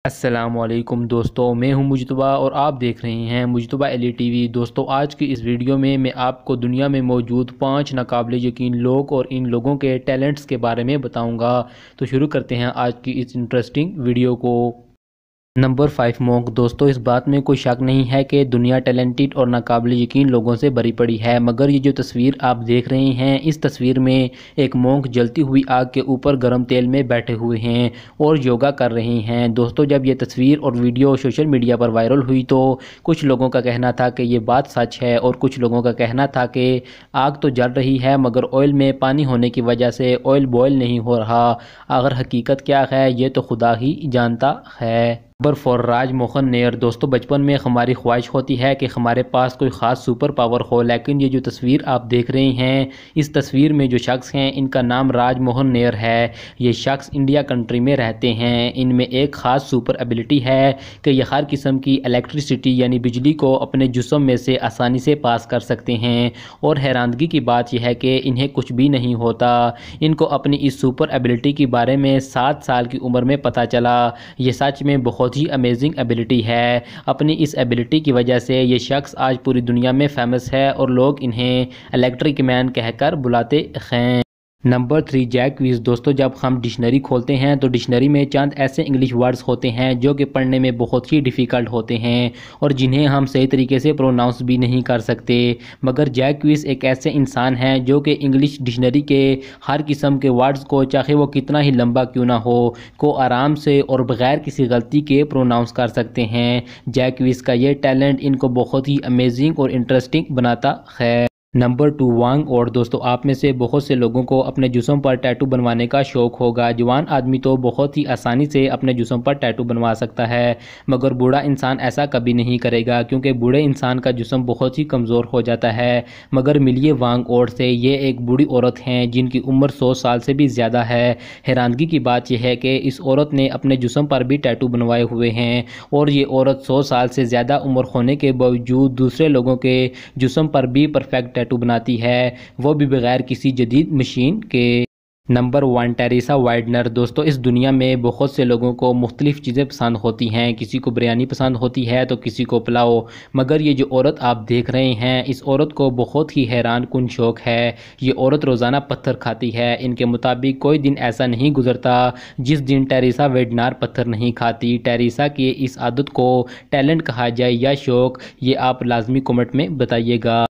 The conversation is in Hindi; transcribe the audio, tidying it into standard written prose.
अस्सलामुअलैकुम दोस्तों, मैं हूं मुजतबा और आप देख रहे हैं मुजतबा टीवी। दोस्तों, आज की इस वीडियो में मैं आपको दुनिया में मौजूद 5 नाकाबिले यकीन लोग और इन लोगों के टैलेंट्स के बारे में बताऊंगा। तो शुरू करते हैं आज की इस इंटरेस्टिंग वीडियो को। Number 5 monk. दोस्तों, इस बात में कोई शक नहीं है कि दुनिया टैलेंटेड और नाकाबिले यकीन लोगों से भरी पड़ी है, मगर ये जो तस्वीर आप देख रहे हैं, इस तस्वीर में एक मोंक जलती हुई आग के ऊपर गर्म तेल में बैठे हुए हैं और योगा कर रहे हैं। दोस्तों, जब ये तस्वीर और वीडियो सोशल मीडिया पर वायरल हुई तो कुछ लोगों का कहना था कि ये बात सच है और कुछ लोगों का कहना था कि आग तो जल रही है मगर ऑयल में पानी होने की वजह से ऑयल बॉयल नहीं हो रहा। अगर हकीकत क्या है ये तो खुदा ही जानता है। Number 4 Rajmohan near. दोस्तों, बचपन में हमारी ख्वाहिश होती है कि हमारे पास कोई ख़ास सुपर पावर हो, लेकिन ये जो तस्वीर आप देख रहे हैं, इस तस्वीर में जो शख्स हैं इनका नाम राजमोहन नेयर है। ये शख्स इंडिया कंट्री में रहते हैं। इनमें एक ख़ास सुपर एबिलिटी है कि ये हर किस्म की इलेक्ट्रिसिटी यानी बिजली को अपने जिस्म में से आसानी से पास कर सकते हैं और हैरानगी की बात यह है कि इन्हें कुछ भी नहीं होता। इनको अपनी इस सुपर एबिलिटी के बारे में 7 साल की उम्र में पता चला। ये सच में बहुत ही अमेजिंग एबिलिटी है। अपनी इस एबिलिटी की वजह से ये शख्स आज पूरी दुनिया में फेमस है और लोग इन्हें इलेक्ट्रिक मैन कहकर बुलाते हैं। नंबर 3 जैक वीज। दोस्तों, जब हम डिक्शनरी खोलते हैं तो डिक्शनरी में चंद ऐसे इंग्लिश वर्ड्स होते हैं जो कि पढ़ने में बहुत ही डिफ़िकल्ट होते हैं और जिन्हें हम सही तरीके से प्रोनाउंस भी नहीं कर सकते, मगर जैक वीज एक ऐसे इंसान हैं जो कि इंग्लिश डिक्शनरी के हर किस्म के वर्ड्स को, चाहे वो कितना ही लंबा क्यों ना हो, को आराम से और बग़ैर किसी गलती के प्रोनाउंस कर सकते हैं। जैक वीज का ये टैलेंट इनको बहुत ही अमेजिंग और इंटरेस्टिंग बनाता है। नंबर 2 वांग और। दोस्तों, आप में से बहुत से लोगों को अपने जिस्म पर टैटू बनवाने का शौक़ होगा। जवान आदमी तो बहुत ही आसानी से अपने जिस्म पर टैटू बनवा सकता है, मगर बूढ़ा इंसान ऐसा कभी नहीं करेगा क्योंकि बूढ़े इंसान का जिस्म बहुत ही कमज़ोर हो जाता है। मगर मिलिए वांग और से, ये एक बूढ़ी औरत हैं जिनकी उम्र 100 साल से भी ज़्यादा है। हैरानगी की बात यह है कि इस औरत ने अपने जिस्म पर भी टैटू बनवाए हुए हैं और ये औरत 100 साल से ज़्यादा उम्र होने के बावजूद दूसरे लोगों के जिस्म पर भी परफेक्ट टैटू बनाती है, वो भी बगैर किसी जदीद मशीन के। नंबर 1 टेरेसा वाइडनर। दोस्तों, इस दुनिया में बहुत से लोगों को मुख्तलिफ़ चीज़ें पसंद होती हैं। किसी को बिरयानी पसंद होती है तो किसी को पुलाव, मगर ये जो औरत आप देख रहे हैं, इस औरत को बहुत ही हैरान कुन शौक़ है। ये औरत रोज़ाना पत्थर खाती है। इनके मुताबिक कोई दिन ऐसा नहीं गुजरता जिस दिन टेरेसा वाइडनर पत्थर नहीं खाती। टेरेसा की इस आदत को टैलेंट कहा जाए या शौक़, ये आप लाजमी कमेंट में बताइएगा।